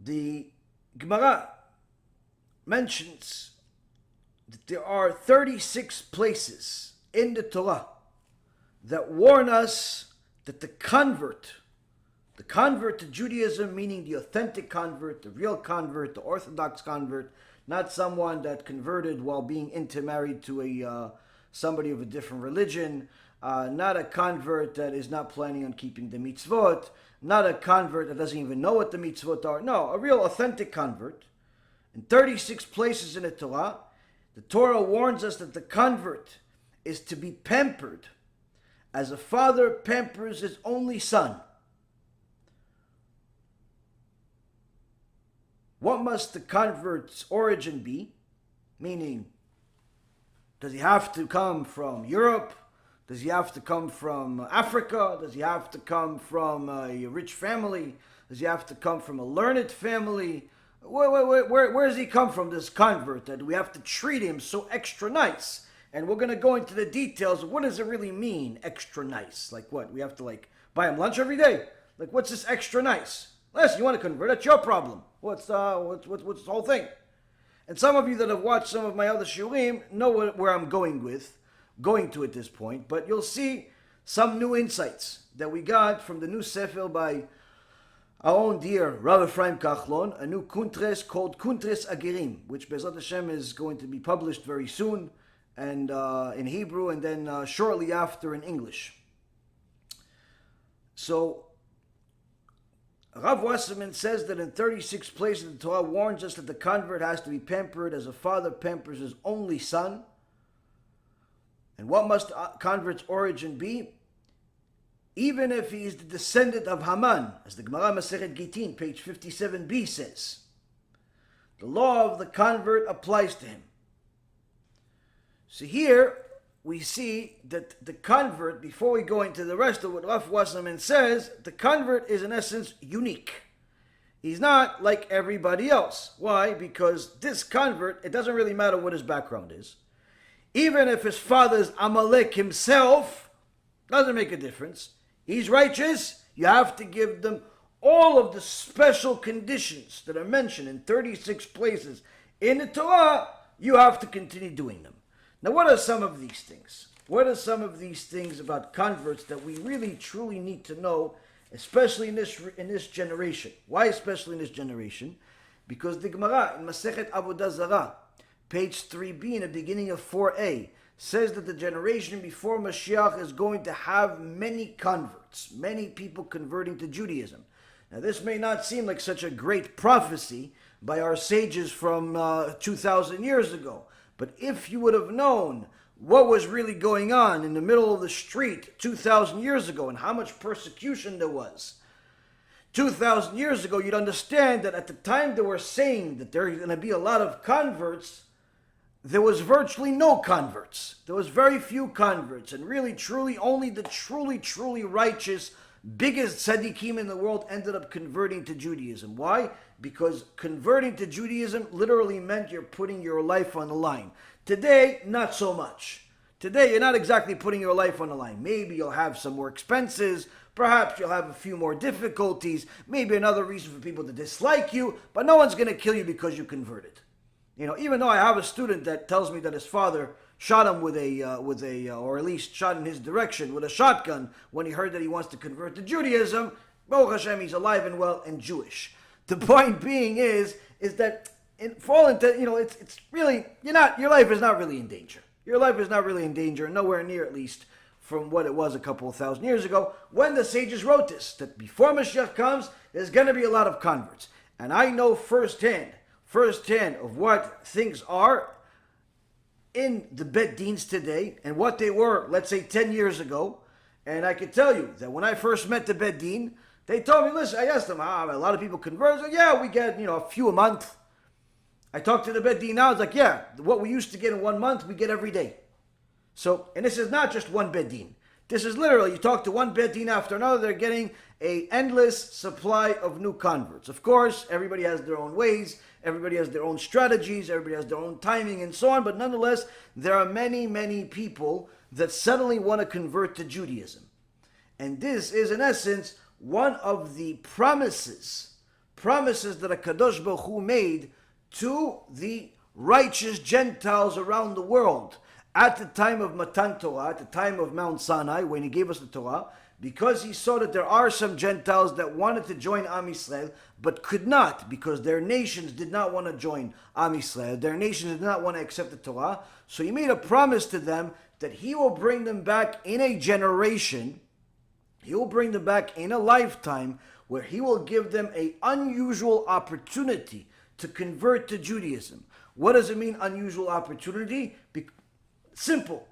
The Gemara mentions that there are 36 places in the Torah that warn us that the convert to Judaism, meaning the authentic convert, the real convert, the orthodox convert, not someone that converted while being intermarried to somebody of a different religion, not a convert that is not planning on keeping the mitzvot, not a convert that doesn't even know what the mitzvot are. No, a real authentic convert. In 36 places in the Torah warns us that the convert is to be pampered as a father pampers his only son. What must the convert's origin be? Meaning, does he have to come from Europe? Does he have to come from Africa? Does he have to come from a rich family? Does he have to come from a learned family? Where does he come from, this convert, that we have to treat him so extra nice? And we're going to go into the details of what does it really mean, extra nice? Like what? We have to buy him lunch every day? Like what's this extra nice? Listen, you want to convert, that's your problem. What's the whole thing? And some of you that have watched some of my other shiurim know where I'm going to at this point, but you'll see some new insights that we got from the new sefer by our own dear Rav Ephraim Kachlon, a new kuntres called Kuntres Agirim, which Bezrat Hashem is going to be published very soon, and in Hebrew, and then shortly after in English. So Rav Wasserman says that in 36 places the Torah warns us that the convert has to be pampered as a father pampers his only son. And what must a convert's origin be? Even if he is the descendant of Haman, as the Gemara Masechet Gitin, page 57b says, the law of the convert applies to him. So here we see that the convert, before we go into the rest of what Rav Wasserman says, the convert is in essence unique. He's not like everybody else. Why? Because this convert, it doesn't really matter what his background is. Even if his father is Amalek himself, doesn't make a difference. He's righteous, you have to give them all of the special conditions that are mentioned in 36 places in the Torah, you have to continue doing them. Now, what are some of these things? What are some of these things about converts that we really, truly need to know, especially in this generation? Why especially in this generation? Because the Gemara in Masechet Avodah Zarah, page 3b in the beginning of 4a, says that the generation before Mashiach is going to have many converts, many people converting to Judaism. Now, this may not seem like such a great prophecy by our sages from 2,000 years ago. But if you would have known what was really going on in the middle of the street 2,000 years ago and how much persecution there was 2,000 years ago, you'd understand that at the time they were saying that there are going to be a lot of converts, there was virtually no converts. There was very few converts. And really, truly, only the truly righteous, biggest tzaddikim in the world ended up converting to Judaism. Why? Because converting to Judaism literally meant you're putting your life on the line. Today, not so much. Today, you're not exactly putting your life on the line. Maybe you'll have some more expenses. Perhaps you'll have a few more difficulties. Maybe another reason for people to dislike you. But no one's going to kill you because you converted. You know, even though I have a student that tells me that his father shot him with a, or at least shot in his direction with a shotgun when he heard that he wants to convert to Judaism, Baruch Hashem, he's alive and well and Jewish. The point being is that it's really, your life is not really in danger. Your life is not really in danger, nowhere near at least from what it was a couple of thousand years ago when the sages wrote this, that before Mashiach comes, there's going to be a lot of converts. And I know firsthand of what things are in the Bet Dins today and what they were, let's say, 10 years ago. And I can tell you that when I first met the Bet Din, they told me, listen, I asked them, a lot of people convert. So, yeah, we get, a few a month. I talked to the Bet Din now, it's like, yeah, what we used to get in 1 month, we get every day. So, and this is not just one Bet Din. This is literally, you talk to one Bet Din after another, they're getting an endless supply of new converts. Of course, everybody has their own ways, everybody has their own strategies, everybody has their own timing and so on, but nonetheless, there are many people that suddenly want to convert to Judaism. And this is, in essence, one of the promises promises that HaKadosh Baruch Hu made to the righteous Gentiles around the world at the time of Matan Torah, at the time of Mount Sinai, when he gave us the Torah, because he saw that there are some Gentiles that wanted to join Am Yisrael, but could not, because their nations did not want to join Am Yisrael. Their nations did not want to accept the Torah. So he made a promise to them that he will bring them back in a generation, he will bring them back in a lifetime, where he will give them an unusual opportunity to convert to Judaism. What does it mean, unusual opportunity? Simple.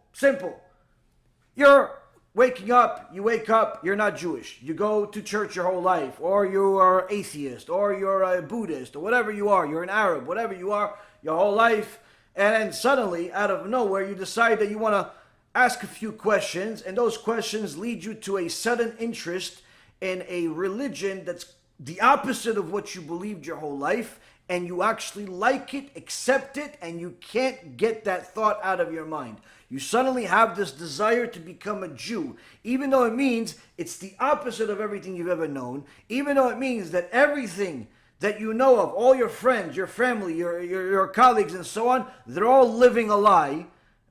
You're waking up, you wake up, you're not Jewish. You go to church your whole life, or you are atheist, or you're a Buddhist, or whatever you are, you're an Arab, whatever you are, your whole life, and then suddenly, out of nowhere, you decide that you want to ask a few questions, and those questions lead you to a sudden interest in a religion that's the opposite of what you believed your whole life, and you actually like it, accept it, and you can't get that thought out of your mind. You suddenly have this desire to become a Jew, even though it means it's the opposite of everything you've ever known, even though it means that everything that you know of, all your friends, your family, your colleagues, and so on, they're all living a lie,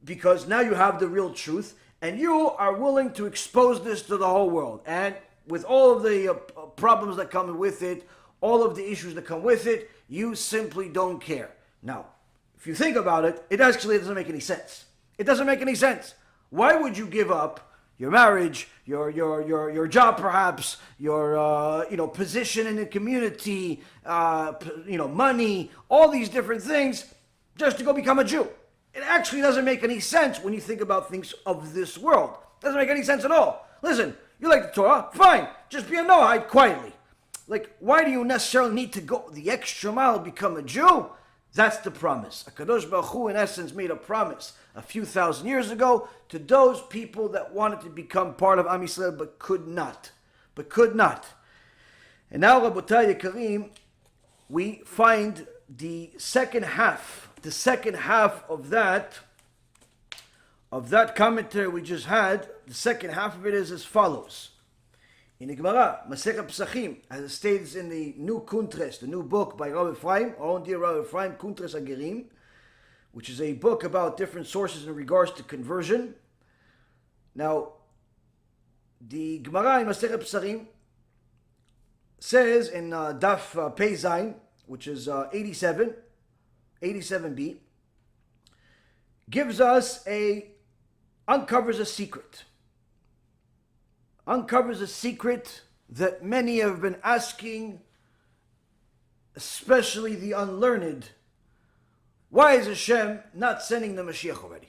because now you have the real truth, and you are willing to expose this to the whole world. And with all of the problems that come with it, all of the issues that come with it, you simply don't care. Now, if you think about it, it actually doesn't make any sense. It doesn't make any sense. Why would you give up your marriage, your job perhaps, your position in the community, money, all these different things, just to go become a Jew? It actually doesn't make any sense when you think about things of this world. It doesn't make any sense at all. Listen, you like the Torah? Fine. Just be a Noahide quietly. Like, why do you necessarily need to go the extra mile to become a Jew? That's the promise. HaKadosh Baruch Hu, in essence, made a promise a few thousand years ago to those people that wanted to become part of Am Yisrael but could not. And now, Rabotai Yekarim, we find the second half of that commentary we just had. The second half of it is as follows. In the Gemara, Masechet Pesachim, as it states in the new Kuntres, the new book by Rabbi Ephraim, our own dear Rabbi Ephraim, Kuntres Agerim, which is a book about different sources in regards to conversion. Now, the Gemara in Masechet Pesachim says in Daf Pei Zayin, which is 87b, gives us uncovers a secret that many have been asking, especially the unlearned. Why is Hashem not sending the Mashiach already?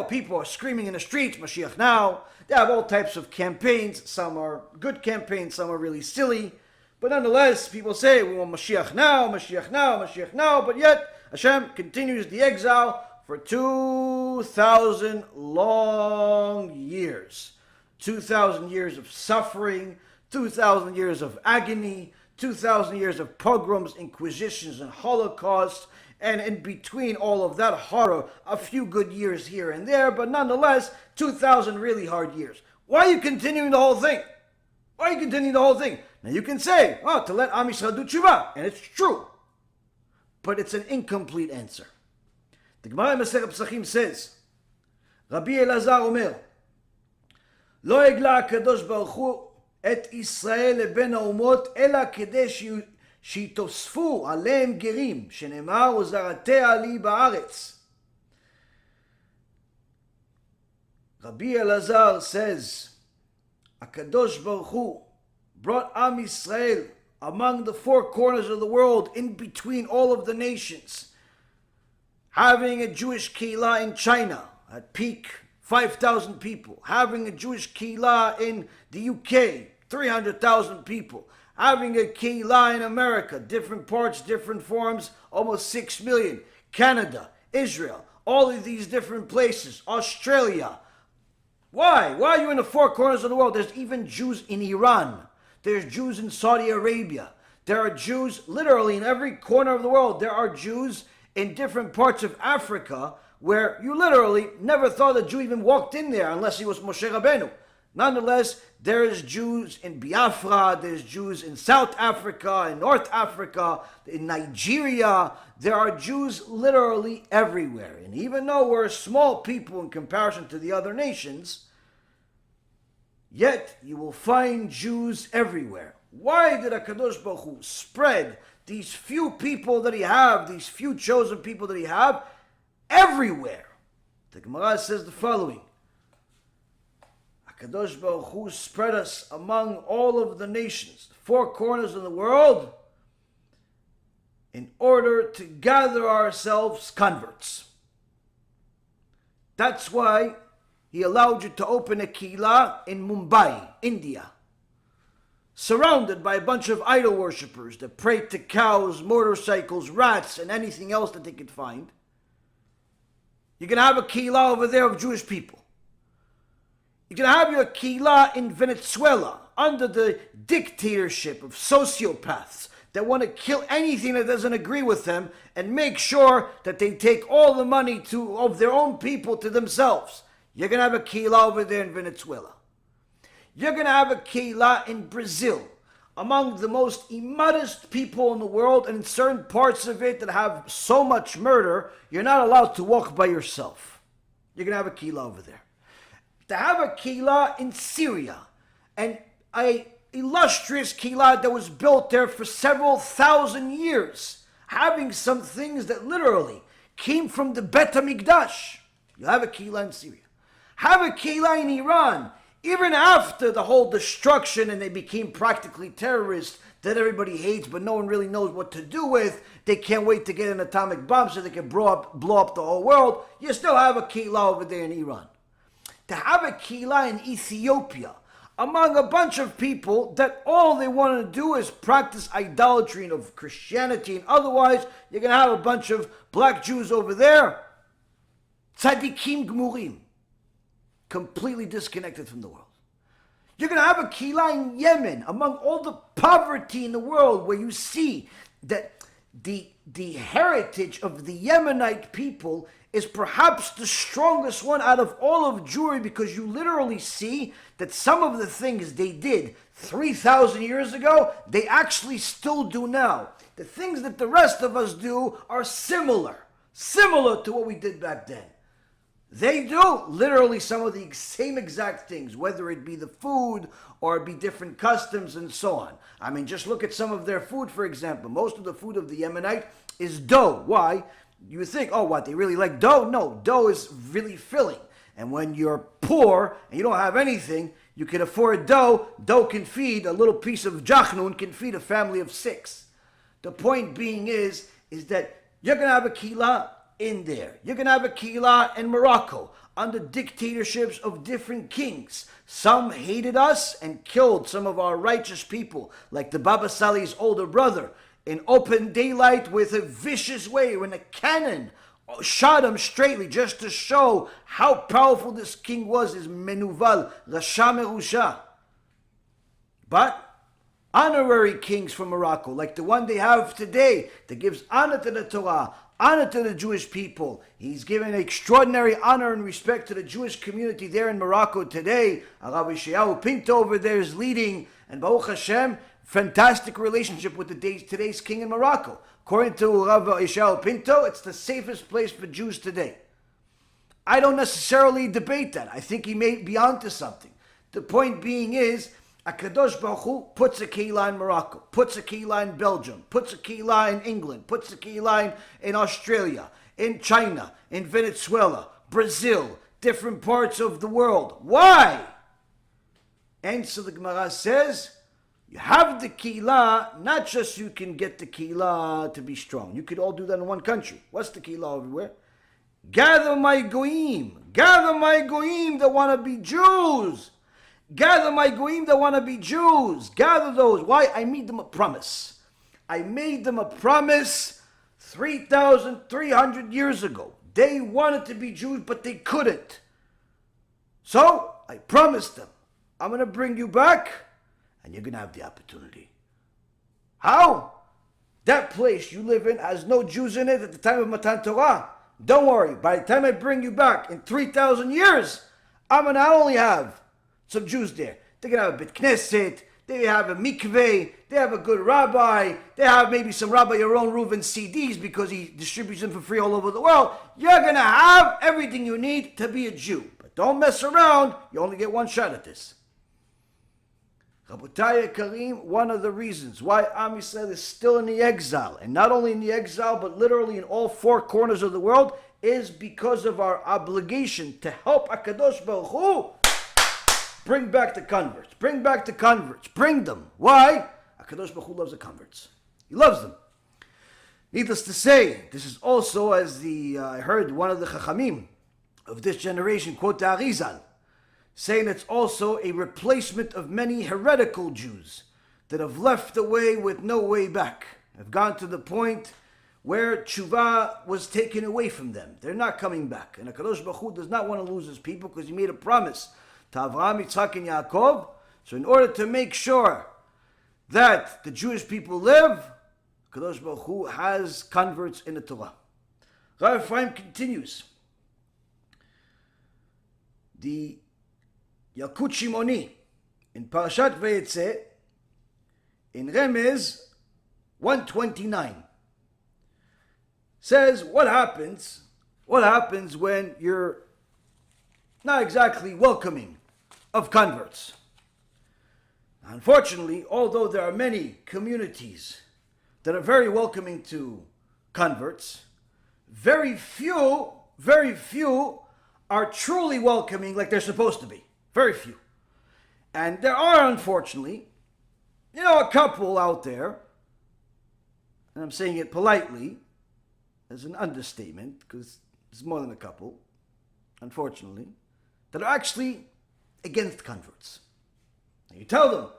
People are screaming in the streets, Mashiach now. They have all types of campaigns. Some are good campaigns, some are really silly. But nonetheless, people say, we want Mashiach now, Mashiach now, Mashiach now. But yet, Hashem continues the exile for 2,000 long years. 2,000 years of suffering, 2,000 years of agony, 2,000 years of pogroms, inquisitions, and Holocaust, and in between all of that horror, a few good years here and there, but nonetheless, 2,000 really hard years. Why are you continuing the whole thing? Now you can say, to let Am Yisrael do tshuva, and it's true. But it's an incomplete answer. The Gemara in Masechet Pesachim says, Rabbi Elazar Omer, לא הגלה הקדוש ברוך הוא את ישראל לבין האומות אלא כדי שיתוספו עליהם גרים שנאמר וזרעתיה לי בארץ. Rabbi Elazar says, HaKadosh Baruch Hu brought Am Yisrael among the four corners of the world, in between all of the nations, having a Jewish kehillah in China at peak 5,000 people, having a Jewish kehillah in the UK, 300,000 people, having a kehillah in America, different parts, different forms, almost 6 million, Canada, Israel, all of these different places, Australia. Why? Why are you in the four corners of the world? There's even Jews in Iran. There's Jews in Saudi Arabia. There are Jews literally in every corner of the world. There are Jews in different parts of Africa where you literally never thought a Jew even walked in there unless he was Moshe Rabbeinu. Nonetheless, there's Jews in Biafra, there's Jews in South Africa, in North Africa, in Nigeria. There are Jews literally everywhere. And even though we're a small people in comparison to the other nations, yet you will find Jews everywhere. Why did HaKadosh Baruch Hu spread these few people that he have, these few chosen people that he have, everywhere? The Gemara says the following. HaKadosh Baruch Hu spread us among all of the nations, the four corners of the world, in order to gather ourselves converts. That's why he allowed you to open a kehillah in Mumbai, India, surrounded by a bunch of idol worshippers that pray to cows, motorcycles, rats, and anything else that they could find. You're going to have a kehillah over there of Jewish people. You're going to have your kehillah in Venezuela under the dictatorship of sociopaths that want to kill anything that doesn't agree with them and make sure that they take all the money of their own people to themselves. You're going to have a kehillah over there in Venezuela. You're going to have a kehillah in Brazil, among the most immodest people in the world, and in certain parts of it that have so much murder, you're not allowed to walk by yourself. You're going to have a kehillah over there. To have a kehillah in Syria, and a illustrious kehillah that was built there for several thousand years, having some things that literally came from the Bet HaMikdash. You have a kehillah in Syria. Have a kehillah in Iran, even after the whole destruction and they became practically terrorists that everybody hates but no one really knows what to do with. They can't wait to get an atomic bomb so they can blow up the whole world. You still have a kehillah over there in Iran. To have a kehillah in Ethiopia, among a bunch of people that all they want to do is practice idolatry of Christianity, and otherwise you're going to have a bunch of black Jews over there, tzadikim gmurim, completely disconnected from the world. You're going to have a kehillah in Yemen, among all the poverty in the world, where you see that the heritage of the Yemenite people is perhaps the strongest one out of all of Jewry, because you literally see that some of the things they did 3,000 years ago, they actually still do now. The things that the rest of us do are similar to what we did back then. They do literally some of the same exact things, whether it be the food or it be different customs and so on. I mean, just look at some of their food, for example. Most of the food of the Yemenite is dough. Why? You would think, oh, what, they really like dough? No, dough is really filling. And when you're poor and you don't have anything, you can afford dough. Dough can feed, a little piece of jachnun can feed a family of 6. The point being is that you're going to have a kehillah in there. You're going to have a kehillah in Morocco under dictatorships of different kings. Some hated us and killed some of our righteous people, like the Baba Salih's older brother, in open daylight with a vicious way, when a cannon shot him straightly just to show how powerful this king was, is Menuval, Rasha Merusha. But honorary kings from Morocco, like the one they have today, that gives honor to the Torah, honor to the Jewish people. He's given extraordinary honor and respect to the Jewish community there in Morocco today. Rabbi Yaron Reuven over there is leading, and Baruch Hashem, fantastic relationship with today's king in Morocco. According to Rabbi Yaron Reuven, it's the safest place for Jews today. I don't necessarily debate that. I think he may be onto something. The point being is, HaKadosh Baruch Hu puts a kehillah in Morocco, puts a kehillah in Belgium, puts a kehillah in England, puts a kehillah in Australia, in China, in Venezuela, Brazil, different parts of the world. Why? And so the Gemara says, you have the kehillah, not just you can get the kehillah to be strong. You could all do that in one country. What's the kehillah everywhere? Gather my goyim that want to be Jews. Gather my goyim that want to be Jews. Gather those. Why? I made them a promise. I made them a promise 3,300 years ago. They wanted to be Jews, but they couldn't. So, I promised them, I'm going to bring you back, and you're going to have the opportunity. How? That place you live in has no Jews in it at the time of Matan Torah. Don't worry, by the time I bring you back in 3,000 years, I'm going to not only have some Jews there. They're going to have a bit knesset, they have a mikveh, they have a good rabbi, they have maybe some Rabbi Yaron Reuven CDs because he distributes them for free all over the world. You're going to have everything you need to be a Jew. But don't mess around, you only get one shot at this. Rabotai Karim, one of the reasons why Am Yisrael is still in the exile, and not only in the exile, but literally in all four corners of the world, is because of our obligation to help HaKadosh Baruch Hu bring back the converts. Bring back the converts. Bring them. Why? HaKadosh Baruch Hu loves the converts. He loves them. Needless to say, this is also, as I heard one of the Chachamim of this generation quote the Arizal, saying it's also a replacement of many heretical Jews that have left the way with no way back, have gone to the point where tshuva was taken away from them. They're not coming back. And HaKadosh Baruch Hu does not want to lose his people because he made a promise to Avraham, Yitzchak, and Yaakov. So in order to make sure that the Jewish people live, HaKadosh Baruch Hu has converts in the Torah. Rav Ephraim continues. The Yalkut Shimoni in Parashat Vayetze in Remez 129 says what happens when you're not exactly welcoming of converts. Unfortunately, although there are many communities that are very welcoming to converts, very few are truly welcoming like they're supposed to be. Very few. And there are, unfortunately, a couple out there, and I'm saying it politely, as an understatement, because it's more than a couple, unfortunately, that are actually against converts. And you tell them,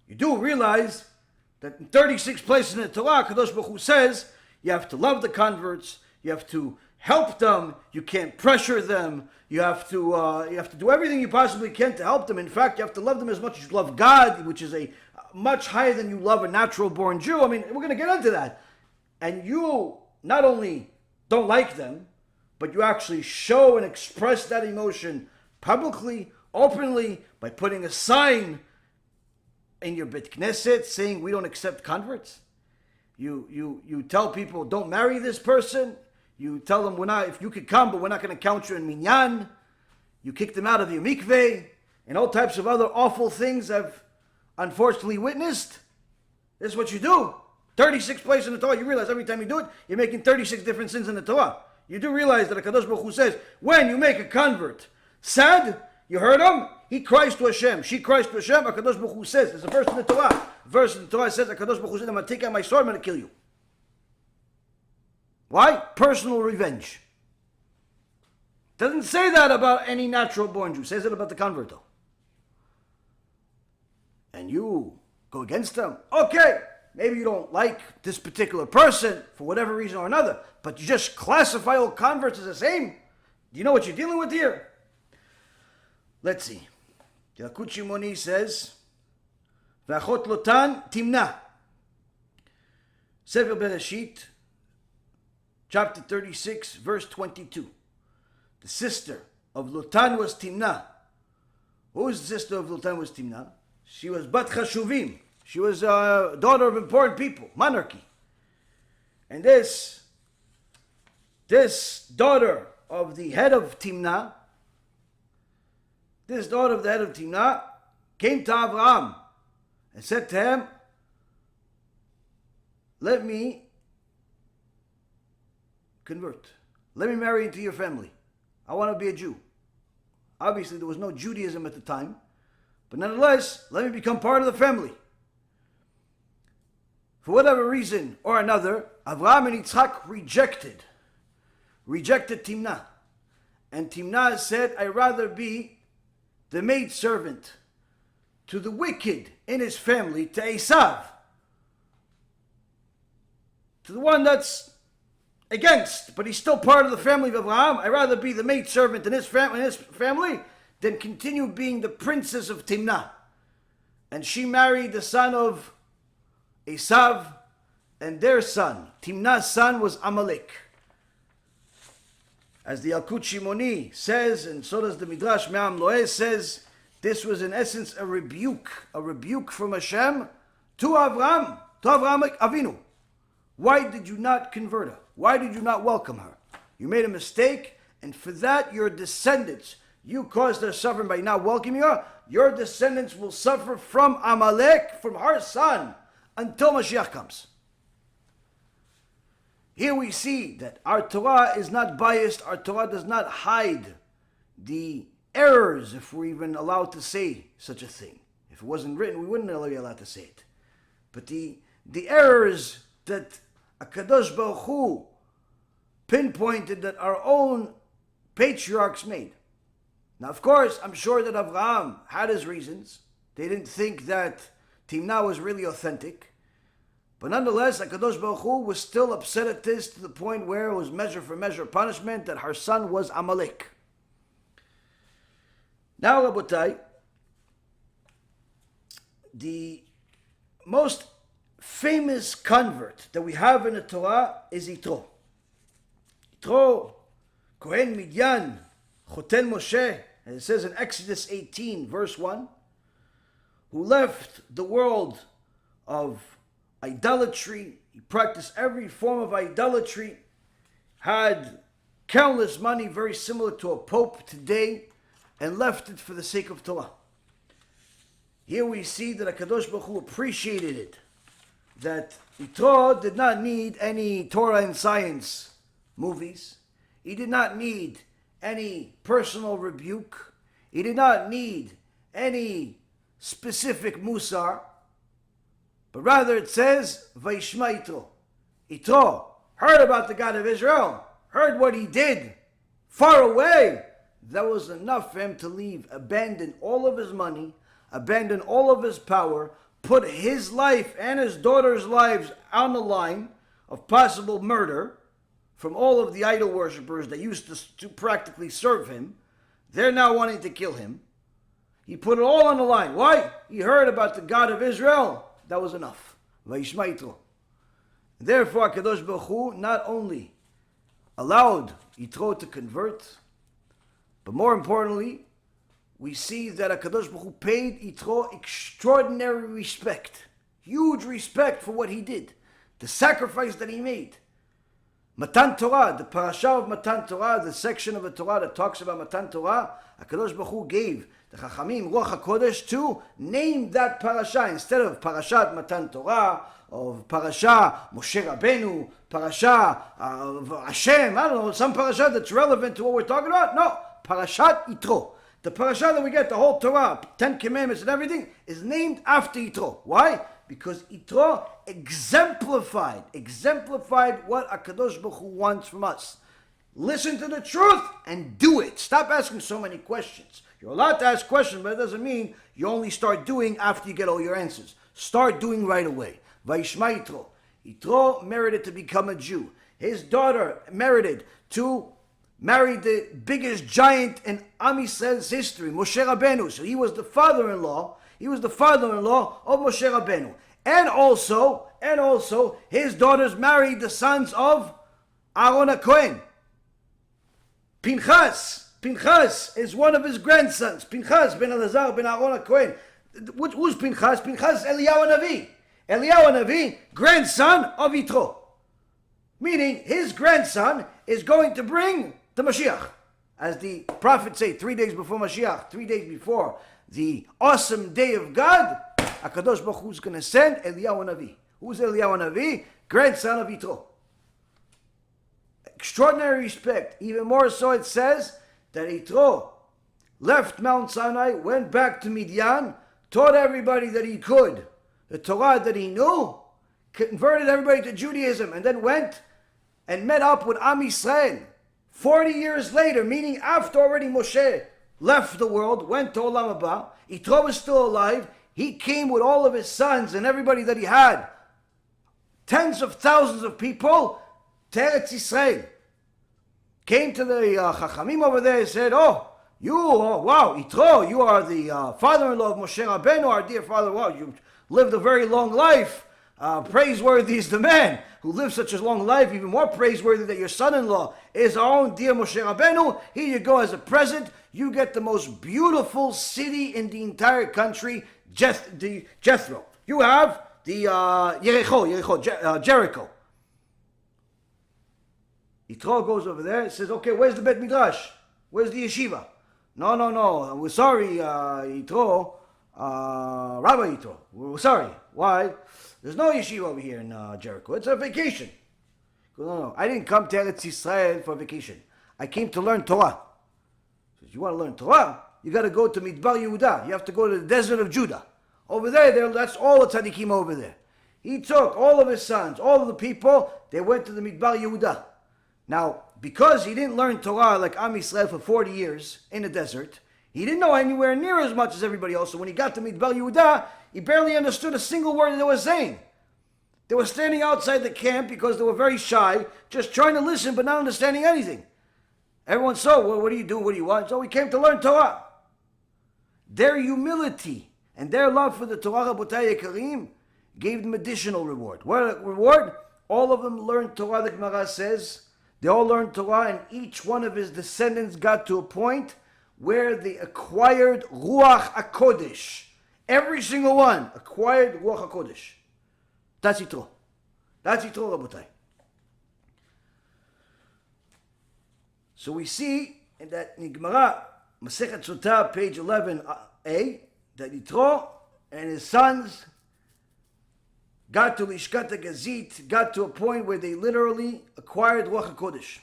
you do realize that in 36 places in the Torah, Kadosh Baruch Hu says, you have to love the converts, you have to help them, you can't pressure them, you have to do everything you possibly can to help them. In fact, you have to love them as much as you love God, which is a much higher than you love a natural born Jew. I mean, we're going to get into that. And you not only don't like them, but you actually show and express that emotion publicly, openly, by putting a sign in your Bet Knesset saying we don't accept converts. You tell people don't marry this person. You tell them if you could come, but we're not going to count you in minyan. You kick them out of your mikveh, and all types of other awful things I've unfortunately witnessed. This is what you do. 36 places in the Torah. You realize every time you do it, you're making 36 different sins in the Torah. You do realize that HaKadosh Baruch Hu says, when you make a convert sad, you heard him? He cries to Hashem. She cries to Hashem. HaKadosh Baruch Hu says, there's a verse in the Torah. A verse in the Torah says, HaKadosh Baruch Hu says, I'm going to take out my sword, I'm going to kill you. Why? Personal revenge. Doesn't say that about any natural born Jew. Says it about the convert though. And you go against them. Okay, maybe you don't like this particular person for whatever reason or another, but you just classify all converts as the same. Do you know what you're dealing with here? Let's see. Yalkut Shimoni says, V'achot lotan timna. Sefer Bereshit, chapter 36, verse 22. The sister of Lotan was Timna. Who was the sister of Lotan was Timna? She was Bat Chashuvim. She was a daughter of important people, monarchy. And this daughter of the head of Timna, came to Abraham and said to him, let me convert. Let me marry into your family. I want to be a Jew. Obviously, there was no Judaism at the time, but nonetheless, let me become part of the family. For whatever reason or another, Avraham and Yitzchak rejected Timnah. And Timnah said, I'd rather be the maidservant to the wicked in his family, to Esav, to the one that's against, but he's still part of the family of Abraham. I'd rather be the maidservant in his family than continue being the princess of Timnah. And she married the son of Esav, and their son, Timnah's son, was Amalek. As the Yalkut Shimoni says, and so does the Midrash Me'am Loeh says, This was in essence a rebuke from Hashem to Avraham Avinu. Why did you not convert her? Why did you not welcome her? You made a mistake, and for that your descendants, you caused their suffering by not welcoming her. Your descendants will suffer from Amalek, from her son, until Mashiach comes. Here we see that our Torah is not biased. Our Torah does not hide the errors, if we're even allowed to say such a thing. If it wasn't written, we wouldn't be allowed to say it. But the errors that HaKadosh Baruch Hu pinpointed that our own patriarchs made. Now, of course, I'm sure that Avraham had his reasons. They didn't think that Timnah was really authentic. But nonetheless, HaKadosh Baruch Hu was still upset at this to the point where it was measure for measure punishment that her son was Amalek. Now, Rabotai, the most famous convert that we have in the Torah is Yitro. Yitro, Kohen Midyan, Choten Moshe, and it says in Exodus 18, verse 1, who left the world of idolatry. He practiced every form of idolatry, had countless money, very similar to a pope today, and left it for the sake of Torah. Here we see that HaKadosh Baruch Hu appreciated it, that Yitro did not need any Torah and science movies. He did not need any personal rebuke. He did not need any specific musar. But rather it says, Vayishma Yitro. Yitro heard about the God of Israel, heard what he did far away. That was enough for him to leave, abandon all of his money, abandon all of his power, put his life and his daughter's lives on the line of possible murder from all of the idol worshippers that used to practically serve him. They're now wanting to kill him. He put it all on the line. Why? He heard about the God of Israel. That was enough. Vayishma Yitro. Therefore, HaKadosh Baruch Hu not only allowed Yitro to convert, but more importantly, we see that HaKadosh Baruch Hu paid Yitro extraordinary respect. Huge respect for what he did. The sacrifice that he made. Matan Torah, the parasha of Matan Torah, the section of the Torah that talks about Matan Torah, HaKadosh Baruch Hu gave the Chachamim, Ruach HaKodesh, to name that parasha instead of Parashat Matan Torah, of Parasha Moshe Rabbeinu, Parasha of Hashem, I don't know, some parasha that's relevant to what we're talking about. No, Parashat Yitro. The parasha that we get, the whole Torah, 10 commandments and everything, is named after Yitro. Why? Because Yitro exemplified what HaKadosh Baruch Hu wants from us. Listen to the truth and do it. Stop asking so many questions. You're allowed to ask questions, but it doesn't mean you only start doing after you get all your answers. Start doing right away. Vayishma Yitro. Yitro merited to become a Jew. His daughter merited to marry the biggest giant in Am Yisrael's history, Moshe Rabbeinu. So he was the father-in-law. He was the father-in-law of Moshe Rabbeinu. And also, his daughters married the sons of Aaron HaKohen. Pinchas is one of his grandsons. Pinchas ben Elazar ben Aaron HaKohen. Who's Pinchas? Pinchas is Eliyahu Navi. Eliyahu Navi, grandson of Yitro. Meaning, his grandson is going to bring the Mashiach. As the prophets say, 3 days before Mashiach, 3 days before the awesome day of God, HaKadosh Baruch Hu is going to send Eliyahu Navi. Who's Eliyahu Navi? Grandson of Yitro. Extraordinary respect. Even more so, it says that Yitro left Mount Sinai, went back to Midian, taught everybody that he could the Torah that he knew, converted everybody to Judaism, and then went and met up with Am Yisrael 40 years later, meaning after already Moshe left the world, went to Olam Haba. Yitro was still alive. He came with all of his sons and everybody that he had, tens of thousands of people, to Eretz Yisrael. Came to the Chachamim over there and said, wow, Yitro, you are the father-in-law of Moshe Rabbeinu, our dear father. Wow, you lived a very long life. Praiseworthy is the man who lives such a long life. Even more praiseworthy that your son-in-law is our own dear Moshe Rabbeinu. Here you go as a present. You get the most beautiful city in the entire country, Jethro. You have the Jericho. Yitro goes over there and says, okay, where's the Bet Midrash? Where's the yeshiva? No. We're sorry, Yitro. Rabbi Yitro. We're sorry. Why? There's no yeshiva over here in Jericho. It's a vacation. No. I didn't come to Eretz Yisrael for vacation. I came to learn Torah. Says, you want to learn Torah? You got to go to Midbar Yehuda. You have to go to the desert of Judah. Over there, that's all the tzaddikim over there. He took all of his sons, all of the people, they went to the Midbar Yehuda. Now, because he didn't learn Torah like Am Yisrael for 40 years in the desert, he didn't know anywhere near as much as everybody else. So when he got to Midbar Yehuda, he barely understood a single word that they were saying. They were standing outside the camp because they were very shy, just trying to listen but not understanding anything. Everyone saw, well, what do you do? What do you want? So we came to learn Torah. Their humility and their love for the Torah, Rabotai Yekarim, gave them additional reward. What reward? All of them learned Torah, the Gemara says. They all learned Torah, and each one of his descendants got to a point where they acquired Ruach HaKodesh. Every single one acquired Ruach HaKodesh. That's Yitro. That's Yitro, Rabotai. So we see in that Gemara, Masechet Sotah, page 11a, that Yitro and his sons got to Lishkat HaGazit, got to a point where they literally acquired Ruach HaKodesh.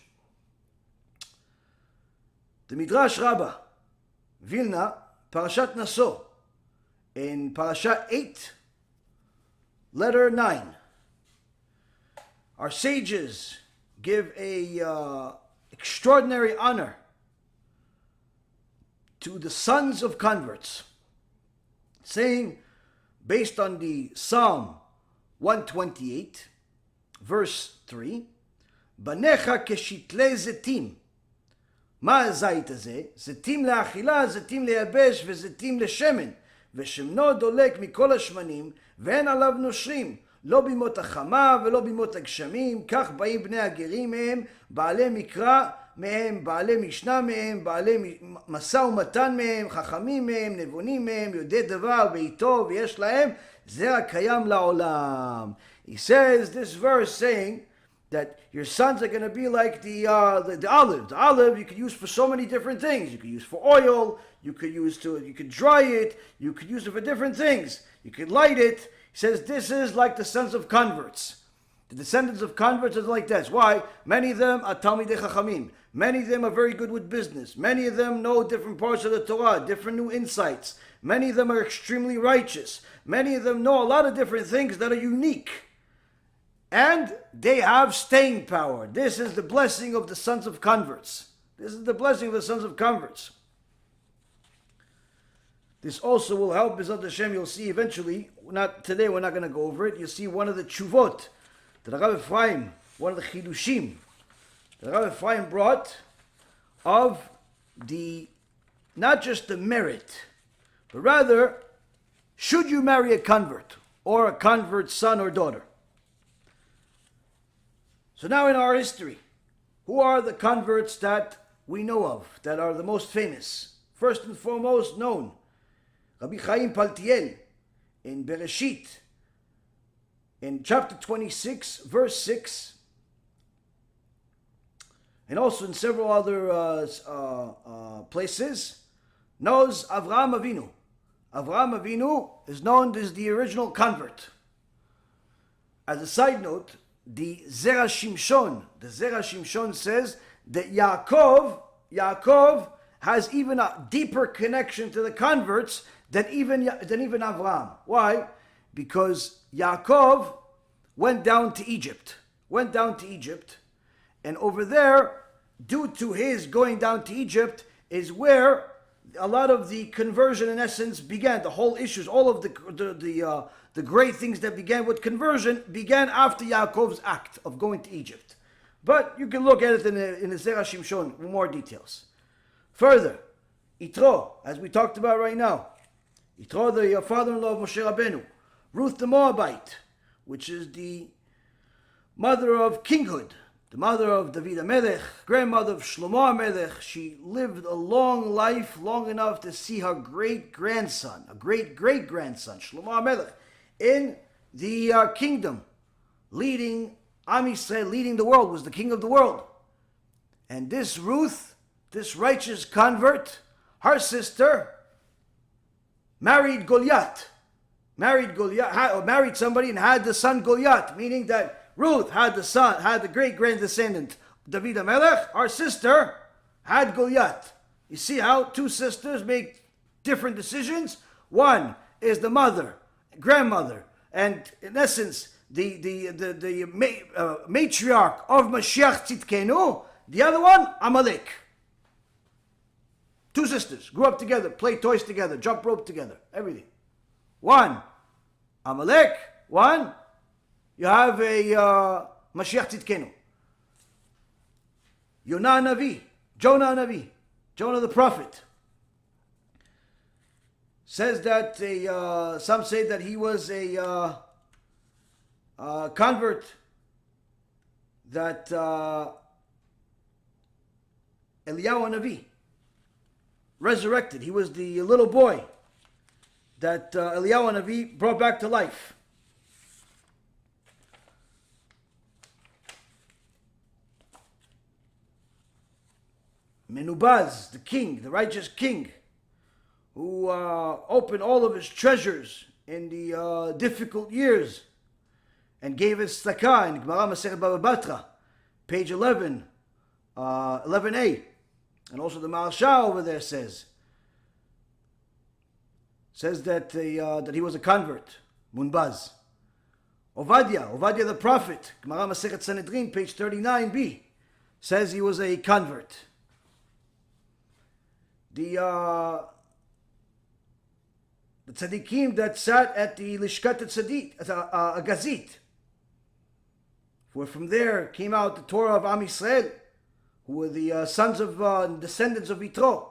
The Midrash Rabbah, Vilna, Parashat Naso, in Parashat 8, letter 9, our sages give a extraordinary honor to the sons of converts, saying, based on the Psalm 128, verse 3, Banecha keshitle zetim. מה הזית הזה? זיתים לאכילה, זיתים לייבש וזיתים לשמן, ושמנו דולק מכל השמנים, ואין עליו נושרים, לא בימות החמה ולא בימות הגשמים, כך באים בני הגרים מהם, בעלי מקרא מהם, בעלי משנה מהם, בעלי משא ומתן מהם, חכמים מהם, נבונים מהם, יודעי דבר בעיתו, ויש להם זרע קיים לעולם. He says this verse saying that your sons are going to be like the olive. The olive you could use for so many different things. You could use for oil, you could dry it, you could use it for different things. You could light it. He says this is like the sons of converts. The descendants of converts are like this. Why? Many of them are Talmidei Chachamim. Many of them are very good with business. Many of them know different parts of the Torah, different new insights. Many of them are extremely righteous. Many of them know a lot of different things that are unique. And they have staying power. This is the blessing of the sons of converts. This is the blessing of the sons of converts. This also will help, B'ezrat Hashem, you'll see eventually, not today, we're not going to go over it, you'll see one of the tshuvot, that Rabbi Ephraim, one of the chidushim, that Rabbi Ephraim brought of the, not just the merit, but rather, should you marry a convert, or a convert's son or daughter? So now in our history, who are the converts that we know of, that are the most famous? First and foremost known, Rabbi Chaim Paltiel in Bereshit, in chapter 26, verse 6, and also in several other places, knows Avraham Avinu. Avraham Avinu is known as the original convert. As a side note, the Zera Shimshon says that Yaakov has even a deeper connection to the converts than even Avraham. Why? Because Yaakov went down to Egypt, and over there, due to his going down to Egypt, is where a lot of the conversion, in essence, began. The whole issues, all of the great things that began with conversion began after Yaakov's act of going to Egypt. But you can look at it in the Zera Shimshon with more details. Further, Yitro, as we talked about right now, Yitro, the father-in-law of Moshe Rabbeinu, Ruth the Moabite, which is the mother of kinghood, the mother of David HaMelech, grandmother of Shlomo HaMelech. She lived a long life, long enough to see her great-grandson, a great-great-grandson, Shlomo HaMelech, in the kingdom, leading Am Yisrael, leading the world, was the king of the world. And this Ruth, this righteous convert, her sister, married Goliath. Married somebody and had the son Goliath, meaning that Ruth had the great-grand descendant, David HaMelech. Our sister had Goliath. You see how two sisters make different decisions? One is the mother, grandmother, and in essence, the matriarch of Mashiach Tzidkenu. The other one, Amalek. Two sisters, grew up together, played toys together, jump rope together, everything. One, Amalek. One, you have a Mashiach Tzidkenu. Jonah Navi, Jonah the prophet. Says that some say that he was a convert that Eliyahu Navi resurrected. He was the little boy that Eliyahu Navi brought back to life. Menubaz, the king, the righteous king, who opened all of his treasures in the difficult years and gave his tzedakah in Gemara Masechet Baba Batra, page 11, 11a. And also the Maharsha over there says that he was a convert, Munbaz. Ovadia the prophet, Gemara Masechet Sanhedrin, page 39b, says he was a convert. The tzaddikim that sat at the Lishkat Agazit, where from there came out the Torah of Am Yisrael, who were the sons of descendants of Yitro.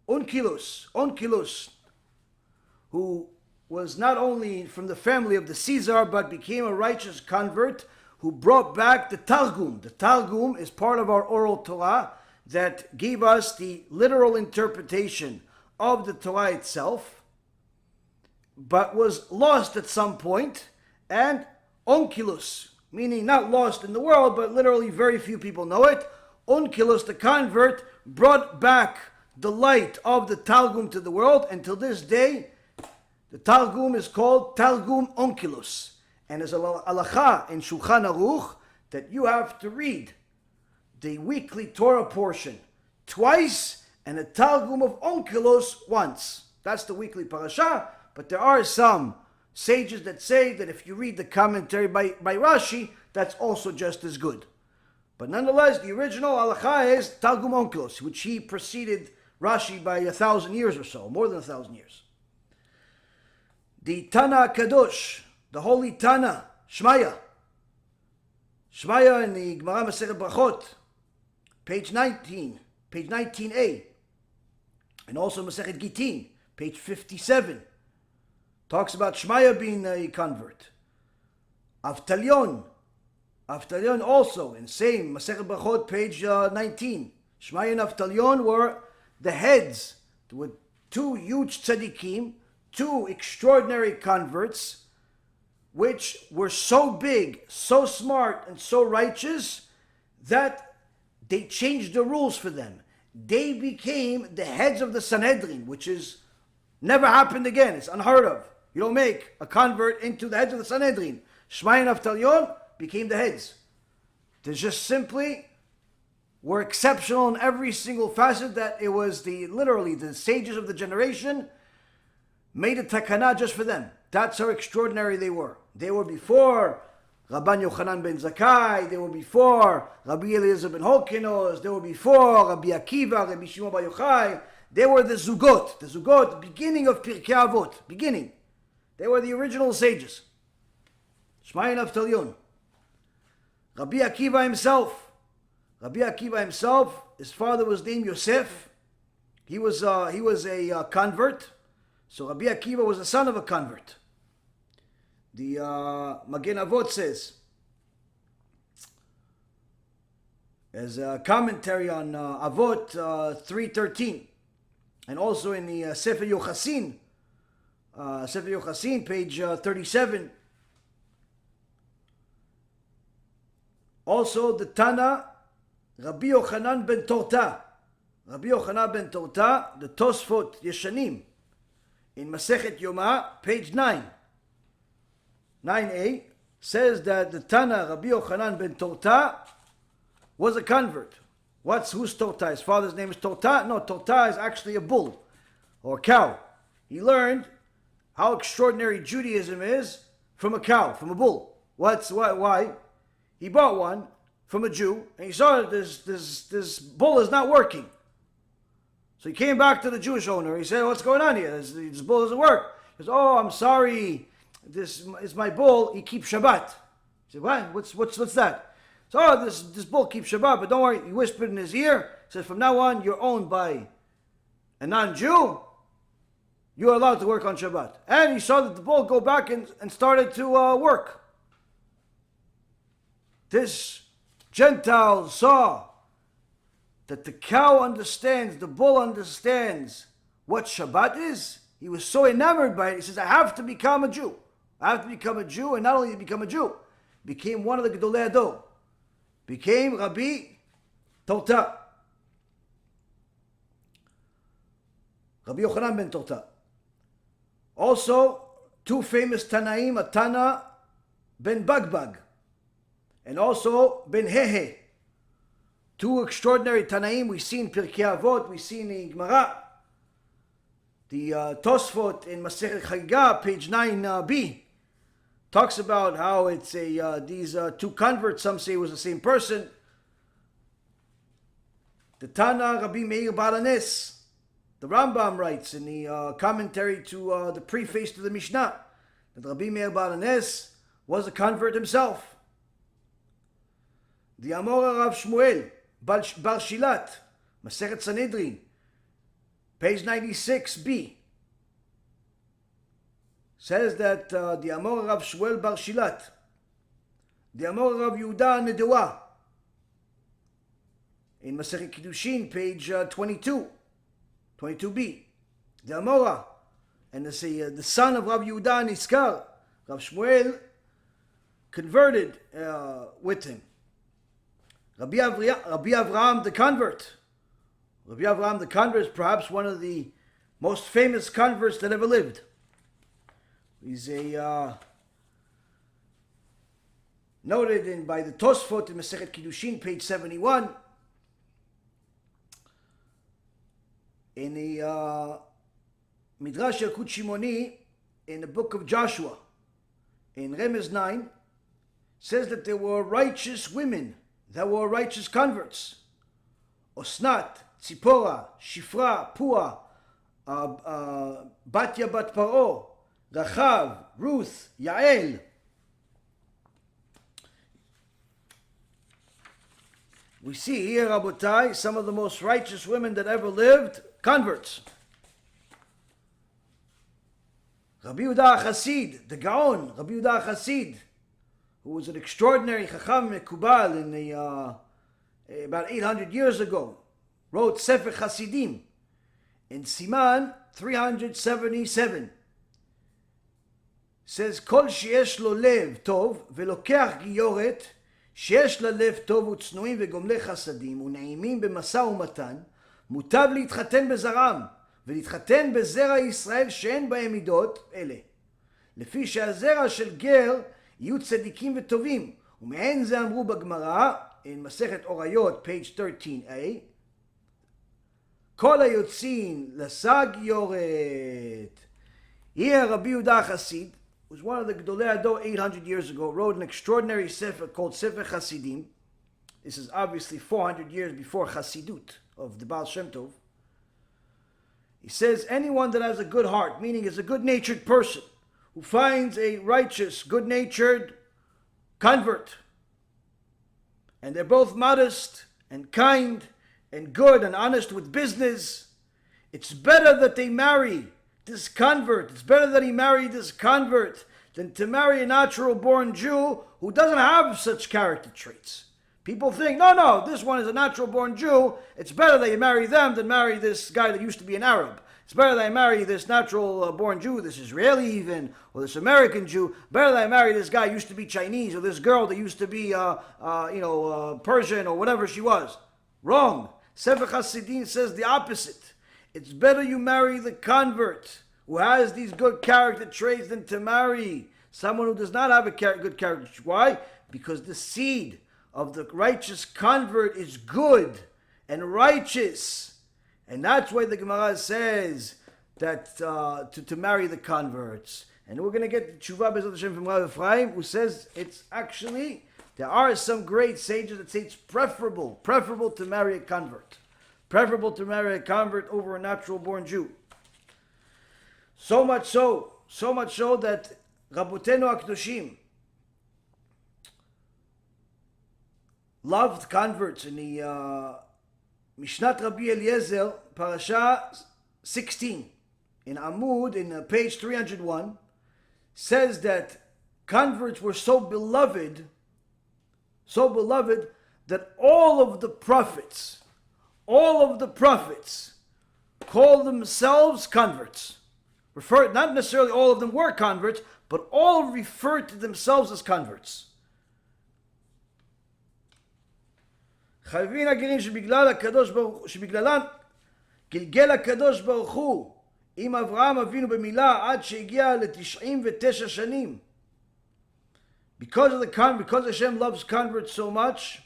Onkelos, who was not only from the family of the Caesar, but became a righteous convert who brought back the Targum. The Targum is part of our oral Torah that gave us the literal interpretation of the Torah itself, but was lost at some point. And Onkelos, meaning not lost in the world, but literally very few people know it. Onkelos, the convert, brought back the light of the Targum to the world, and till this day, the Targum is called Targum Onkelos. And there's a halacha in Shulchan Aruch that you have to read the weekly Torah portion twice and the Targum of Onkelos once. That's the weekly parasha, but there are some sages that say that if you read the commentary by Rashi, that's also just as good. But nonetheless, the original halacha is Targum Onkelos, which he preceded Rashi by 1,000 years or so, more than 1,000 years. The Tana Kadosh, the holy Tana, Shmaya in the Gemara Masechet Brachot, page 19a, and also Masechet Gitin, page 57, talks about Shmaya being a convert. Avtalion also, in same Masechet Brachot, page 19. Shmaya and Avtalion were the heads, with two huge tzaddikim, two extraordinary converts, which were so big, so smart, and so righteous that they changed the rules for them. They became the heads of the Sanhedrin, which is never happened again. It's unheard of. You don't make a convert into the heads of the Sanhedrin. Shmaya and Avtalion became the heads. They just simply were exceptional in every single facet, that it was literally the sages of the generation made a takana just for them. That's how extraordinary they were. They were before Rabban Yochanan ben Zakkai, they were before Rabbi Eliezer ben Hokinos, they were before Rabbi Akiva, Rabbi Shimon bar Yochai. They were the Zugot, the beginning of Pirkei Avot, beginning. They were the original sages. Shmaya and Avtalion. Rabbi Akiva himself, his father was named Yosef. He was a convert. So Rabbi Akiva was the son of a convert. The Magen Avot says, as a commentary on Avot 3:13, and also in the Sefer Yochasin, page 37. Also the Tana, Rabbi Yochanan ben Torta, the Tosfot Yeshanim, in Masechet Yoma, page 9a, says that the Tana, Rabbi Yochanan ben Torta, was a convert. Who's Torta? His father's name is Torta? No, Torta is actually a bull or cow. He learned how extraordinary Judaism is from a cow, from a bull. Why? He bought one from a Jew, and he saw that this bull is not working. So he came back to the Jewish owner. He said, "What's going on here? This bull doesn't work." He says, "Oh, I'm sorry. This is my bull. He keeps Shabbat." He said, "What? What's that?" So, "Oh, this bull keeps Shabbat, but don't worry." He whispered in his ear. He says, "From now on, you're owned by a non-Jew. You're allowed to work on Shabbat." And he saw that the bull go back and started to work. This Gentile saw that the cow understands, the bull understands what Shabbat is. He was so enamored by it. He says, "I have to become a Jew. I have to become a Jew." And not only did he become a Jew, became one of the Gedolei Ador. Became Rabbi Torta. Rabbi Yochanan ben Torta. Also, two famous Tanaim, a Tana ben Bagbag, and also ben Hehe. Two extraordinary Tanaim we see in Pirkei Avot, we see in the Gemara. The Tosfot in Masechet Chagiga, page 9b, talks about how it's these two converts, some say it was the same person. The Tana Rabbi Meir Baal Hanes, the Rambam writes in the commentary to the preface to the Mishnah, that Rabbi Meir Baal Hanes was a convert himself. The Amora Rav Shmuel Bar Shilat, Masechet Sanhedrin, page 96b, says that the Amora Rav Shmuel Bar Shilat, the Amora Rav Yehuda Nedoah, in Masechet Kiddushin, page 22b, the Amora, and the son of Rav Yehuda Niskar, Rav Shmuel, converted with him. Rabbi Avraham the convert. Rabbi Avraham the convert is perhaps one of the most famous converts that ever lived. He's noted by the Tosfot in Masechet Kiddushin, page 71. In the Midrash Yalkut Shimoni, in the book of Joshua, in Remez 9, says that there were righteous women that were righteous converts. Osnat, Tzipora, Shifra, Pua, Batya Bat Paro, Rachav, Ruth, Yael. We see here, Rabotai, some of the most righteous women that ever lived, converts. Rabbi Yehuda Chassid, the Gaon, Rabbi Yehuda Chassid, who was an extraordinary Chacham Mekubal in the about 800 years ago, wrote Sefer Chasidim in Siman 377. Says, Kol sheyesh lo lev tov velokeach giyoret שיש לה לב טוב וצנועים וגומלי חסדים ונעימים במשא ומתן, מוטב להתחתן בזרם ולהתחתן בזרע ישראל שאין בהם מידות אלה. לפי שהזרע של גר יהיו צדיקים וטובים, ומעין זה אמרו בגמרא, in מסכת אוריות, page 13a, כל היוצאים לשג יורת. Here Rabbi Yehuda Chassid was one of the Gedolei Ador 800 years ago, wrote an extraordinary sefer called Sefer Chasidim. This is obviously 400 years before Chassidut of the Baal Shem Tov. He says, anyone that has a good heart, meaning is a good-natured person, who finds a righteous, good-natured convert, and they're both modest and kind and good and honest with business, it's better that they marry this convert. It's better that he marry this convert than to marry a natural-born Jew who doesn't have such character traits. People think, no, this one is a natural-born Jew. It's better that you marry them than marry this guy that used to be an Arab. It's better that I marry this natural-born Jew, this Israeli even, or this American Jew. Better that I marry this guy who used to be Chinese, or this girl that used to be, Persian, or whatever she was. Wrong. Sefer Hasidim says the opposite. It's better you marry the convert who has these good character traits than to marry someone who does not have a good character. Why? Because the seed of the righteous convert is good and righteous. And that's why the Gemara says that to marry the converts. And we're going to get Tshuva B'ezrat Hashem from Rabbi Ephraim, who says it's actually, there are some great sages that say it's preferable to marry a convert. Preferable to marry a convert over a natural-born Jew. So much so that Rabotenu HaKadoshim loved converts. In the Mishnat Rabbi Eliezer, Parasha 16, in Amud, in page 301, says that converts were so beloved that all of the prophets call themselves converts. Not necessarily all of them were converts, but all referred to themselves as converts. חייבים הגרים שבגללן גלגל הקדוש ברוך הוא עם אברהם אבינו במילה עד שהגיע ל-99 שנים. Because Hashem loves converts so much,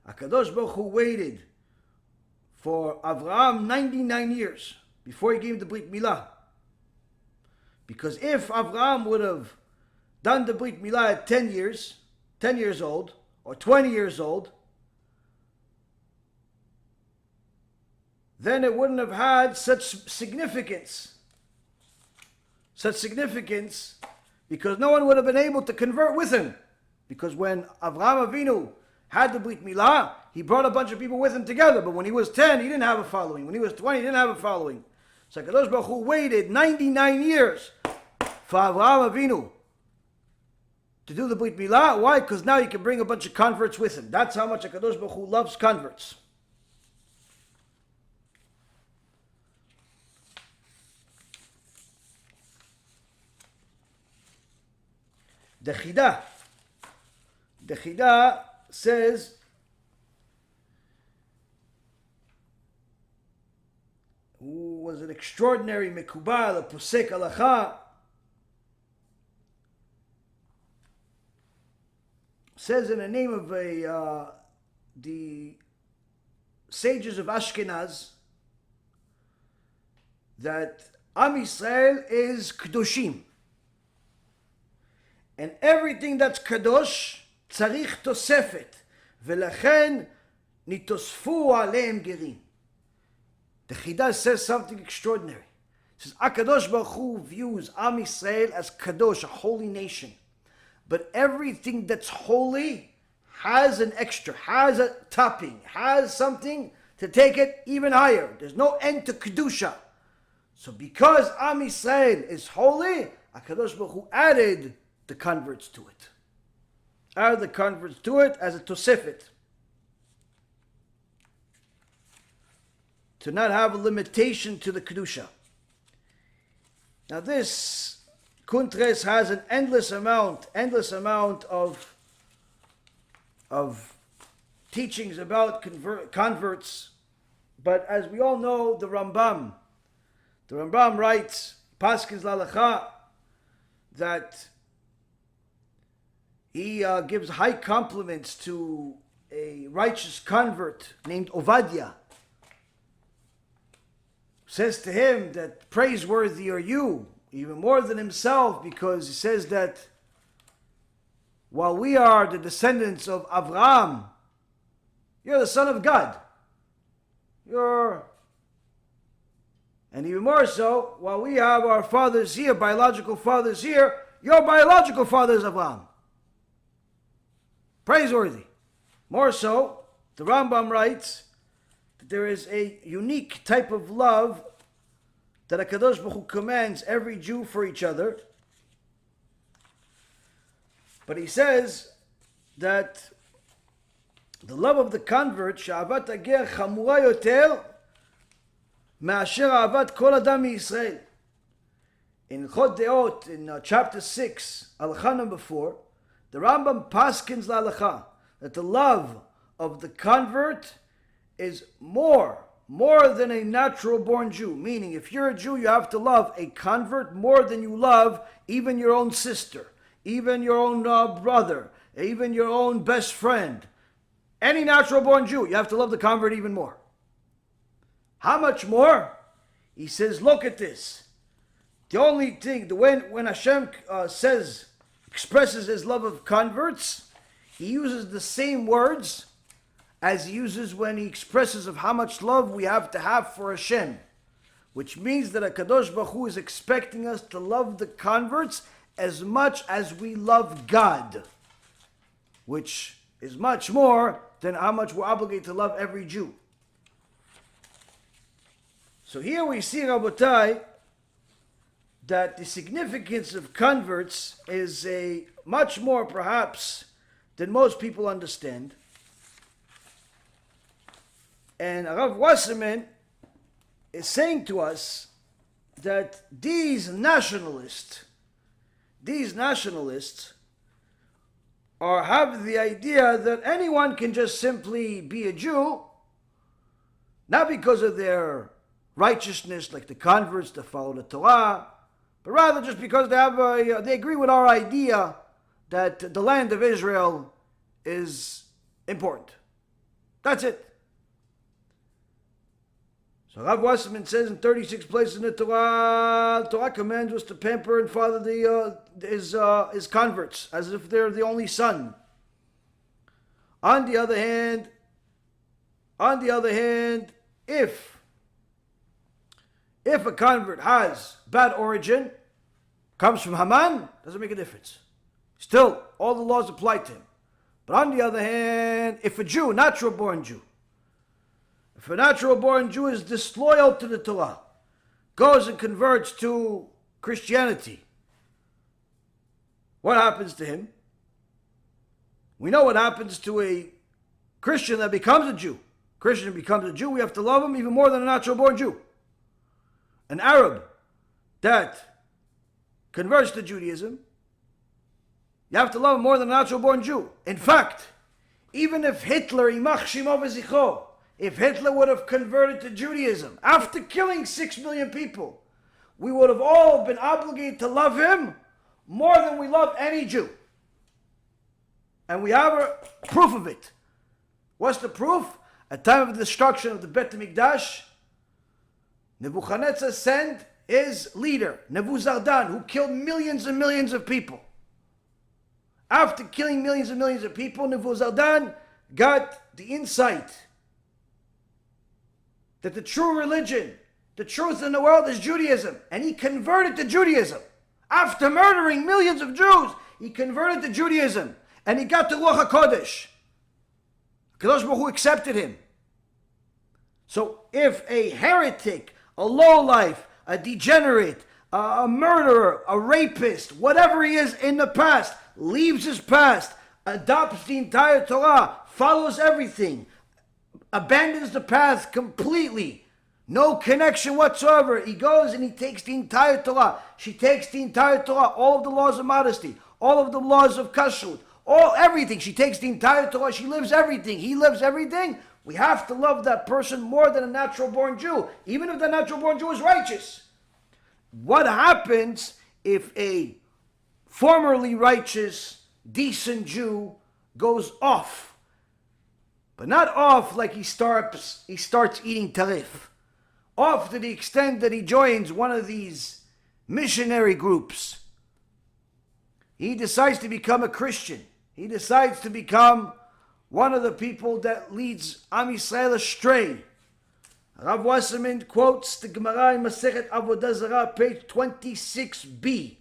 HaKadosh Baruch Hu waited for Avraham 99 years before he gave the Brit Milah. Because if Avraham would have done the Brit Milah at 10 years old, or 20 years old, then it wouldn't have had such significance. Because no one would have been able to convert with him. Because when Avraham Avinu had the Brit Milah, he brought a bunch of people with him together. But when he was 10, he didn't have a following. When he was 20, he didn't have a following. So HaKadosh Baruch Hu waited 99 years for Avraham Avinu to do the Brit Milah. Why? Because now he can bring a bunch of converts with him. That's how much HaKadosh Baruch Hu loves converts. The Chida says who was an extraordinary Mekubal, a Posek Halacha, says in the name of the sages of Ashkenaz that Am Yisrael is Kedoshim. And everything that's Kadosh, tzarich tosefet. V'lechen nitosfu aleim gerim. The Chida says something extraordinary. It says, HaKadosh Baruch Hu views Am Yisrael as Kadosh, a holy nation. But everything that's holy has an extra, has a topping, has something to take it even higher. There's no end to Kedusha. So because Am Yisrael is holy, HaKadosh Baruch Hu added the converts to it. Add the converts to it as a tosefet. To not have a limitation to the Kedusha. Now this Kuntres has an endless amount of teachings about converts. But as we all know, the Rambam writes, Paskins Lalacha, that he gives high compliments to a righteous convert named Ovadia. Says to him that praiseworthy are you, even more than himself, because he says that while we are the descendants of Avraham, you're the son of God. And even more so, while we have our fathers here, biological fathers here, your biological father is Avraham. Praiseworthy. More so, the Rambam writes that there is a unique type of love that HaKadosh Baruch Hu commands every Jew for each other. But he says that the love of the convert, she'avat hager chamura yoter me'asher ahavat kol adam miYisrael. In Chod Deot, in chapter 6, Halacha number 4, the Rambam paskins l'halacha that the love of the convert is more than a natural born Jew. Meaning, if you're a Jew, you have to love a convert more than you love even your own sister, even your own brother, even your own best friend. Any natural born Jew, you have to love the convert even more. How much more? He says, look at this. The only thing, when Hashem expresses his love of converts, he uses the same words as he uses when he expresses of how much love we have to have for Hashem. Which means that HaKadosh Baruch Hu is expecting us to love the converts as much as we love God. Which is much more than how much we're obligated to love every Jew. So here we see, Rabotai, that the significance of converts is a much more perhaps than most people understand. And Rav Wasserman is saying to us that these nationalists have the idea that anyone can just simply be a Jew, not because of their righteousness like the converts that follow the Torah, but rather just because they agree with our idea that the land of Israel is important. That's it. So Rav Wasserman says in 36 places in the Torah commands us to pamper and father his converts as if they're the only son. On the other hand, if a convert has bad origin, comes from Haman, doesn't make a difference. Still, all the laws apply to him. But on the other hand, if a Jew, natural-born Jew, if a natural-born Jew is disloyal to the Torah, goes and converts to Christianity, what happens to him? We know what happens to a Christian that becomes a Jew. Christian becomes a Jew, we have to love him even more than a natural-born Jew. An Arab that converts to Judaism, you have to love him more than a natural-born Jew. In fact, even if Hitler, if Hitler would have converted to Judaism after killing 6 million people, we would have all been obligated to love him more than we love any Jew. And we have a proof of it. What's the proof? At the time of the destruction of the Bet HaMikdash, Nebuchadnezzar sent his leader, Nebuzaradan, who killed millions and millions of people. After killing millions and millions of people, Nebuzaradan got the insight that the true religion, the truth in the world is Judaism. And he converted to Judaism. After murdering millions of Jews, he converted to Judaism. And he got to Ruach HaKodesh. HaKadosh Baruch Hu accepted him. So if a heretic, a lowlife, a degenerate, a murderer, a rapist, whatever he is in the past, leaves his past, adopts the entire Torah, follows everything, abandons the path completely, no connection whatsoever. He goes and he takes the entire Torah. She takes the entire Torah, all of the laws of modesty, all of the laws of kashrut, everything. She takes the entire Torah. She lives everything. He lives everything. We have to love that person more than a natural-born Jew, even if the natural-born Jew is righteous. What happens if a formerly righteous, decent Jew goes off? But not off like he starts eating tarif. Off to the extent that he joins one of these missionary groups. He decides to become a Christian. He decides to become one of the people that leads Am Yisrael astray. Rav Wasserman quotes the Gemara in Masechet Avodah Zarah, page 26b.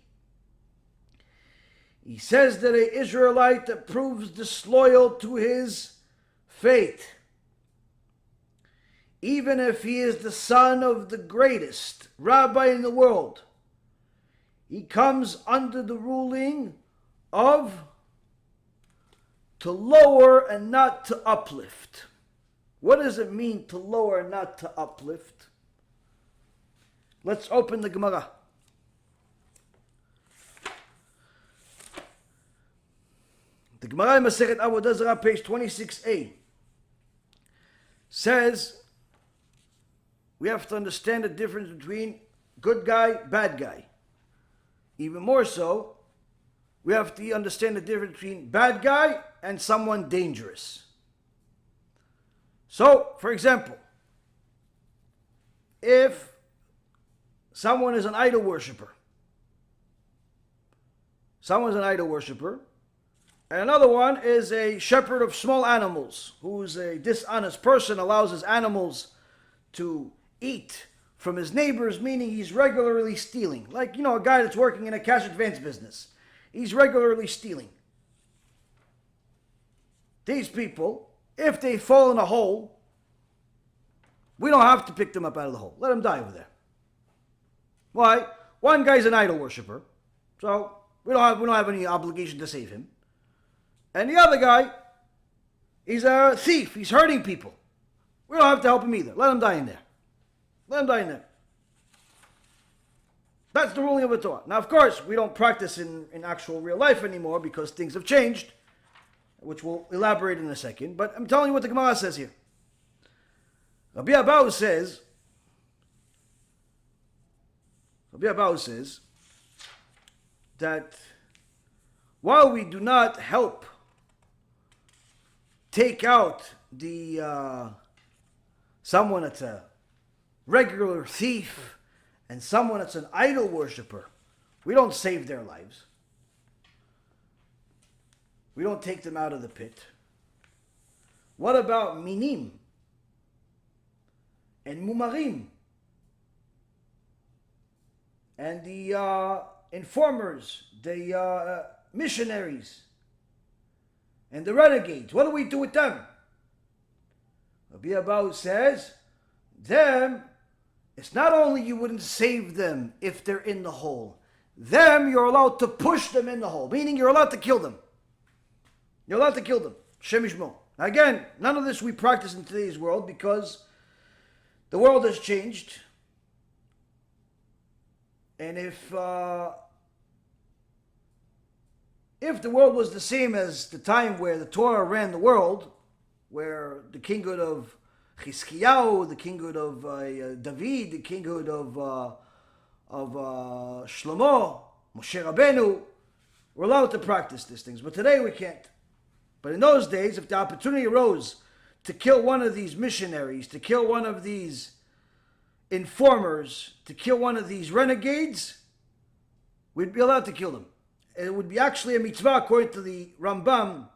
He says that an Israelite that proves disloyal to his faith even if he is the son of the greatest rabbi in the world, he comes under the ruling of to lower and not to uplift. What does it mean to lower and not to uplift? Let's open the Gemara. The Gemara in Masechet Avodah Zarah, page 26a, says we have to understand the difference between good guy, bad guy. Even more so, we have to understand the difference between bad guy and someone dangerous. So, for example, if someone is an idol worshiper, and another one is a shepherd of small animals, who's a dishonest person, allows his animals to eat from his neighbors, meaning he's regularly stealing. Like, a guy that's working in a cash advance business. He's regularly stealing. These people, if they fall in a hole, we don't have to pick them up out of the hole. Let them die over there. Why? One guy's an idol worshiper, so we don't have any obligation to save him. And the other guy, he's a thief. He's hurting people. We don't have to help him either. Let him die in there. That's the ruling of the Torah. Now, of course, we don't practice in actual real life anymore because things have changed, which we'll elaborate in a second. But I'm telling you what the Gemara says here. Rabbi Abahu says that while we do not help take out the someone that's a regular thief and someone that's an idol worshiper, we don't save their lives. We don't take them out of the pit. What about minim and mumarim and the informers, the missionaries and the renegades? What do we do with them? Rabbi Abahu says, them, it's not only you wouldn't save them if they're in the hole. Them, you're allowed to push them in the hole, meaning you're allowed to kill them. You're allowed to kill them. Shem Yishmo. Now again, none of this we practice in today's world because the world has changed. And if the world was the same as the time where the Torah ran the world, where the kinghood of Chizkiyahu, the kinghood of David, the kinghood of Shlomo, Moshe Rabbeinu, we're allowed to practice these things. But today we can't. But in those days, if the opportunity arose to kill one of these missionaries, to kill one of these informers, to kill one of these renegades, we'd be allowed to kill them. And it would be actually a mitzvah according to the Rambam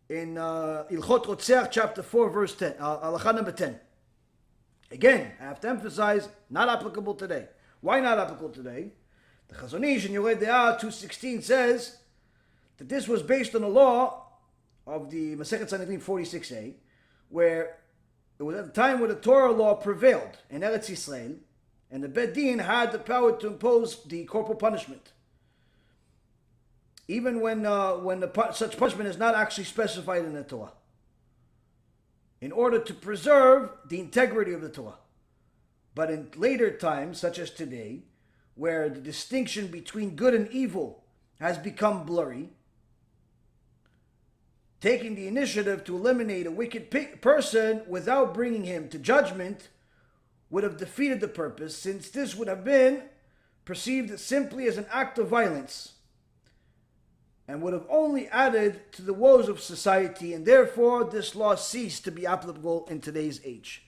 in Ilchot Rotzeach, chapter 4, verse 10, halakha number 10. Again, I have to emphasize, not applicable today. Why not applicable today? The Chazon Ish in Yoreh De'ah 2:16 says that this was based on a law of the Masechet Sanhedrin 46a, where it was at the time where the Torah law prevailed in Eretz Yisrael, and the Beit Din had the power to impose the corporal punishment, even when such punishment is not actually specified in the Torah, in order to preserve the integrity of the Torah. But in later times, such as today, where the distinction between good and evil has become blurry, taking the initiative to eliminate a wicked person without bringing him to judgment would have defeated the purpose, since this would have been perceived simply as an act of violence and would have only added to the woes of society, and therefore this law ceased to be applicable in today's age.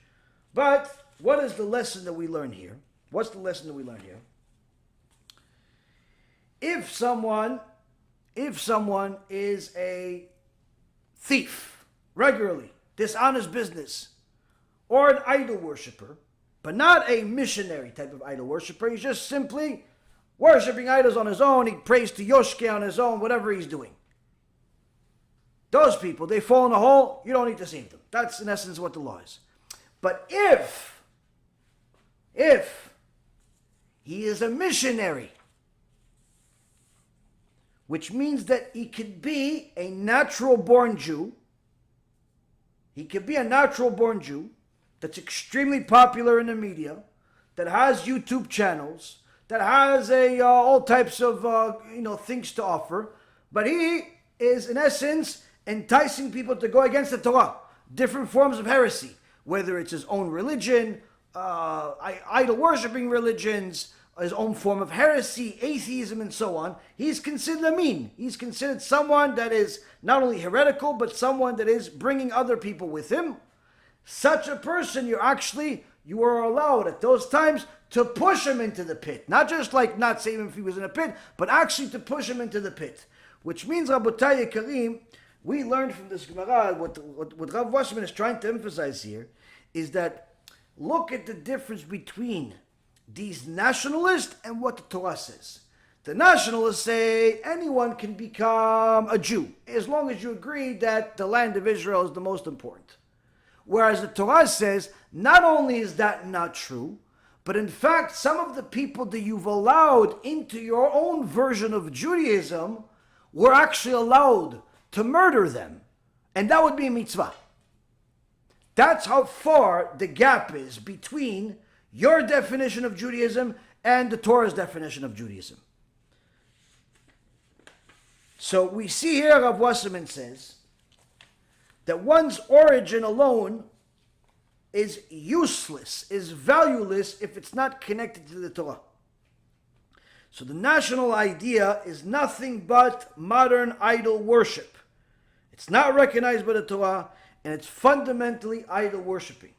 But what is the lesson that we learn here? What's the lesson that we learn here? If someone is a thief, regularly, dishonest business, or an idol worshiper, but not a missionary type of idol worshiper, he's just simply worshipping idols on his own, he prays to Yoshke on his own, whatever he's doing. Those people, they fall in a hole, you don't need to save them. That's in essence what the law is. But if he is a missionary, which means that he could be a natural-born Jew. He could be a natural-born Jew that's extremely popular in the media, that has YouTube channels, that has all types of things to offer, but he is in essence enticing people to go against the Torah, different forms of heresy, whether it's his own religion, idol-worshipping religions, his own form of heresy, atheism, and so on. He's considered amin. He's considered someone that is not only heretical, but someone that is bringing other people with him. Such a person, you are allowed at those times to push him into the pit. Not just like not save him if he was in a pit, but actually to push him into the pit. Which means, Rabotai Yekarim, we learned from this Gemara, what Rav Wasserman is trying to emphasize here, is that look at the difference between these nationalists and what the Torah says. The nationalists say anyone can become a Jew, as long as you agree that the land of Israel is the most important. Whereas the Torah says, not only is that not true, but in fact, some of the people that you've allowed into your own version of Judaism were actually allowed to murder them. And that would be a mitzvah. That's how far the gap is between your definition of Judaism and the Torah's definition of Judaism. So we see here, Rav Wasserman says, that one's origin alone is useless, is valueless if it's not connected to the Torah. So the national idea is nothing but modern idol worship. It's not recognized by the Torah, and it's fundamentally idol worshipping.